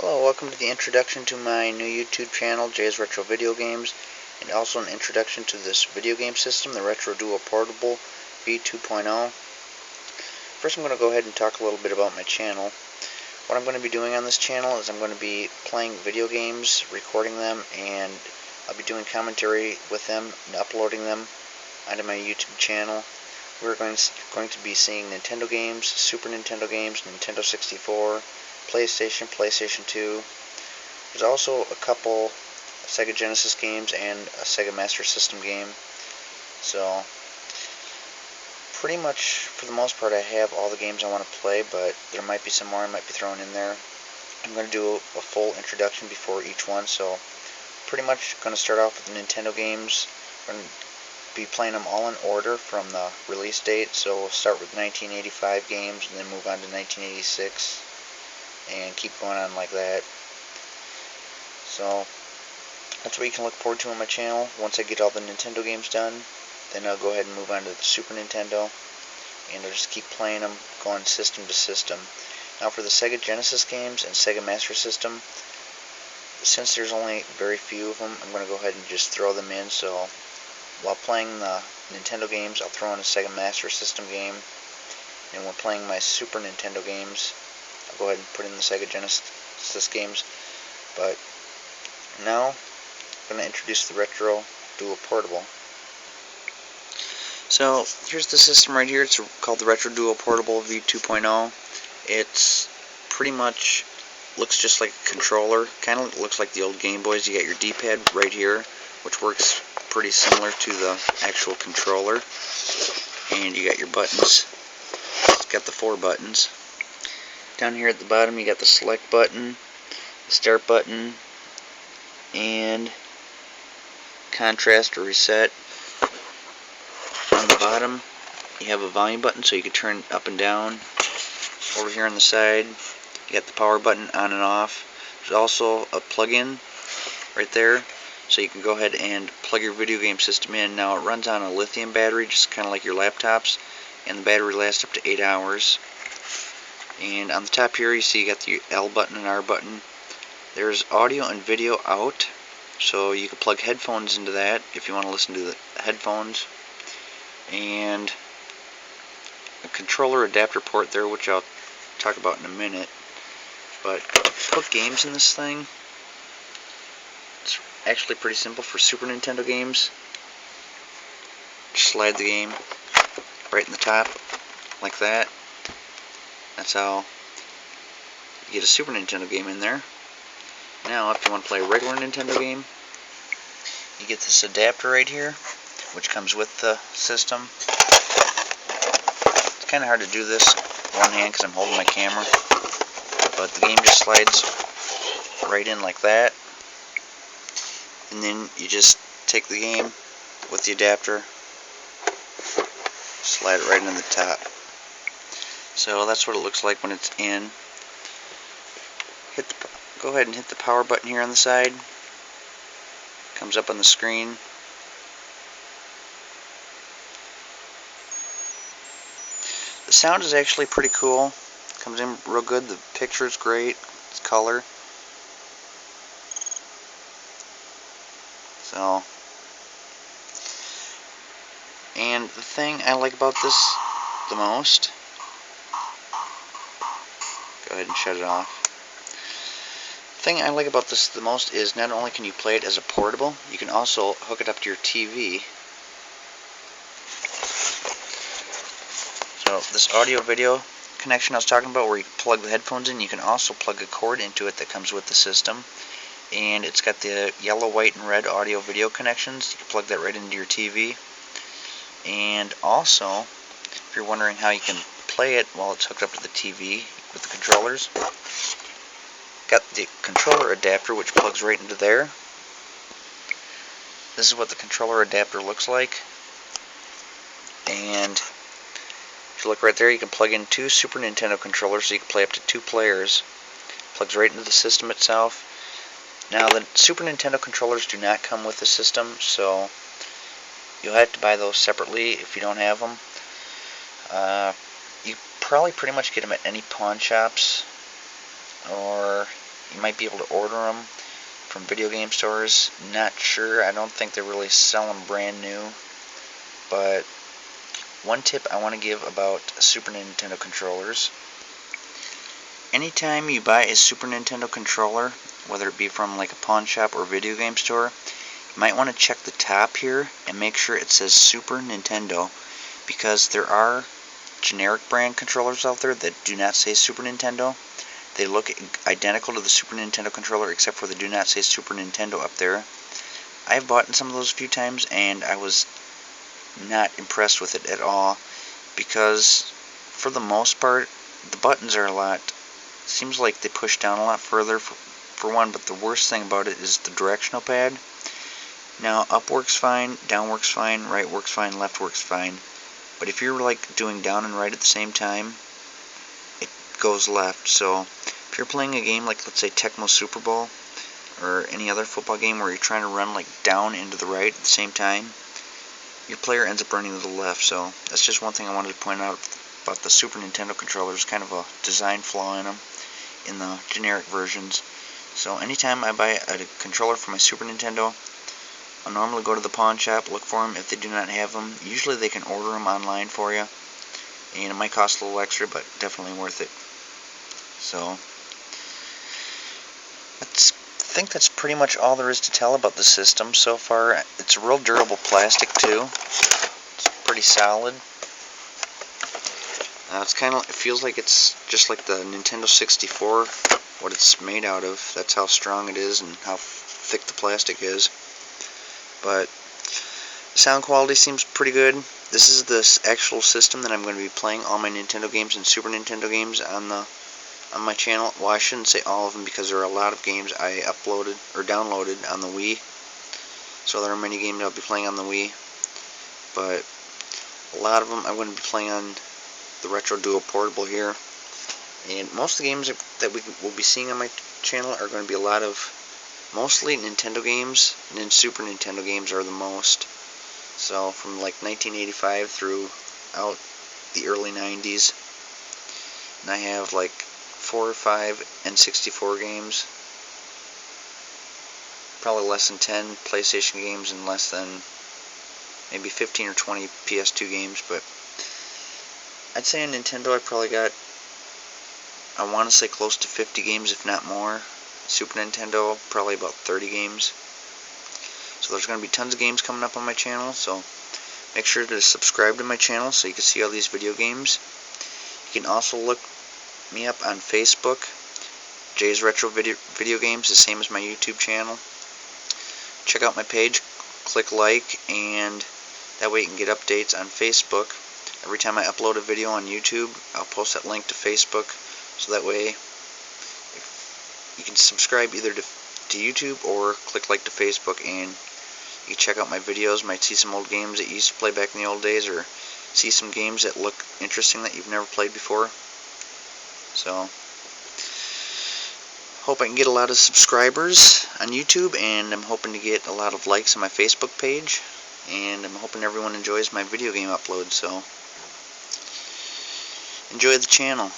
Hello, welcome to the introduction to my new YouTube channel, Jay's Retro Video Games, and also an introduction to this video game system, the Retro Duo Portable V2.0. First I'm going to go ahead and talk a little bit about my channel. What I'm going to be doing on this channel is I'm going to be playing video games, recording them, and I'll be doing commentary with them and uploading them onto my YouTube channel. We're going to be seeing Nintendo games, Super Nintendo games, Nintendo 64, PlayStation 2. There's also a couple Sega Genesis games and a Sega Master System game. So, pretty much, for the most part, I have all the games I want to play, but there might be some more I might be throwing in there. I'm going to do a full introduction before each one, so pretty much going to start off with the Nintendo games. I'm going to be playing them all in order from the release date, so we'll start with 1985 games and then move on to 1986 and keep going on like that. So that's what you can look forward to on my channel. Once I get all the Nintendo games done, then I'll go ahead and move on to the Super Nintendo, and I'll just keep playing them, going system to system. Now for the Sega Genesis games and Sega Master System, since there's only very few of them, I'm going to go ahead and just throw them in. So while playing the Nintendo games, I'll throw in a Sega Master System game, and when playing my Super Nintendo games, I'll go ahead and put in the Sega Genesis games. But now, I'm going to introduce the Retro Duo Portable. So, here's the system right here. It's called the Retro Duo Portable V2.0. It's pretty much looks just like a controller. Kind of looks like the old Game Boys. You got your D-pad right here, which works pretty similar to the actual controller. And you got your buttons. It's got the 4 buttons. Down here at the bottom you got the select button, the start button, and contrast or reset. On the bottom you have a volume button so you can turn up and down. Over here on the side you got the power button on and off. There's also a plug-in right there, so you can go ahead and plug your video game system in. Now it runs on a lithium battery, just kind of like your laptops, and the battery lasts up to 8 hours. And on the top here you see you got the L button and R button. There's audio and video out, so you can plug headphones into that if you want to listen to the headphones. And a controller adapter port there, which I'll talk about in a minute. But to put games in this thing, it's actually pretty simple. For Super Nintendo games, just slide the game right in the top like that. That's how you get a Super Nintendo game in there. Now if you want to play a regular Nintendo game, you get this adapter right here, which comes with the system. It's kind of hard to do this with one hand because I'm holding my camera, but the game just slides right in like that, and then you just take the game with the adapter, slide it right into the top. So that's what it looks like when it's in. Go ahead and hit the power button here on the side. Comes up on the screen. The sound is actually pretty cool. Comes in real good. The picture is great. It's color. So, and the thing I like about this the most, go ahead and shut it off. The thing I like about this the most is not only can you play it as a portable, you can also hook it up to your TV. So this audio video connection I was talking about, where you plug the headphones in, you can also plug a cord into it that comes with the system. And it's got the yellow, white, and red audio video connections. You can plug that right into your TV. And also, if you're wondering how you can play it while it's hooked up to the TV with the controllers, got the controller adapter, which plugs right into there. This is what the controller adapter looks like. And if you look right there, you can plug in 2 Super Nintendo controllers, so you can play up to 2 players. Plugs right into the system itself. Now the Super Nintendo controllers do not come with the system, so you'll have to buy those separately if you don't have them. You probably pretty much get them at any pawn shops, or You might be able to order them from video game stores. Not sure. I don't think they really sell them brand new. But one tip I want to give about Super Nintendo controllers. Anytime you buy a Super Nintendo controller, whether it be from like a pawn shop or video game store, you might want to check the top here and make sure it says Super Nintendo, because there are generic brand controllers out there that do not say Super Nintendo. They look identical to the Super Nintendo controller except for they do not say Super Nintendo up there. I've bought some of those a few times and I was not impressed with it at all, because for the most part the buttons are seems like they push down a lot further for one, but the worst thing about it is the directional pad. Now up works fine, down works fine, right works fine, left works fine, but if you're like doing down and right at the same time, it goes left. So if you're playing a game like, let's say, Tecmo Super Bowl or any other football game where you're trying to run like down into the right at the same time, your player ends up running to the left. So that's just one thing I wanted to point out about the Super Nintendo controllers, kind of a design flaw in them in the generic versions. So anytime I buy a controller for my Super Nintendo, I'll normally go to the pawn shop, look for them. If they do not have them, usually they can order them online for you, and it might cost a little extra, but definitely worth it. So I think that's pretty much all there is to tell about the system so far. It's a real durable plastic too. It's pretty solid. It feels like it's just like the Nintendo 64, what it's made out of. That's how strong it is and how thick the plastic is. But the sound quality seems pretty good. This is the actual system that I'm going to be playing all my Nintendo games and Super Nintendo games on my channel. Well, I shouldn't say all of them, because there are a lot of games I uploaded or downloaded on the Wii. So there are many games I'll be playing on the Wii. But a lot of them I'm going to be playing on the Retro Duo Portable here. And most of the games that we will be seeing on my channel are going to be a lot of mostly Nintendo games, and then Super Nintendo games are the most. So from like 1985 through out the early 90s. And I have like 4 or 5 N64 games. Probably less than 10 PlayStation games and less than maybe 15 or 20 PS2 games, but I'd say on Nintendo I probably got, I want to say, close to 50 games, if not more. Super Nintendo, probably about 30 games. So there's going to be tons of games coming up on my channel, so make sure to subscribe to my channel so you can see all these video games. You can also look me up on Facebook, Jay's Retro Video Games, the same as my YouTube channel. Check out my page, click like, and that way you can get updates on Facebook. Every time I upload a video on YouTube, I'll post that link to Facebook, so that way you can subscribe either to YouTube or click like to Facebook, and you can check out my videos, might see some old games that you used to play back in the old days, or see some games that look interesting that you've never played before. So hope I can get a lot of subscribers on YouTube, and I'm hoping to get a lot of likes on my Facebook page, and I'm hoping everyone enjoys my video game upload. So enjoy the channel.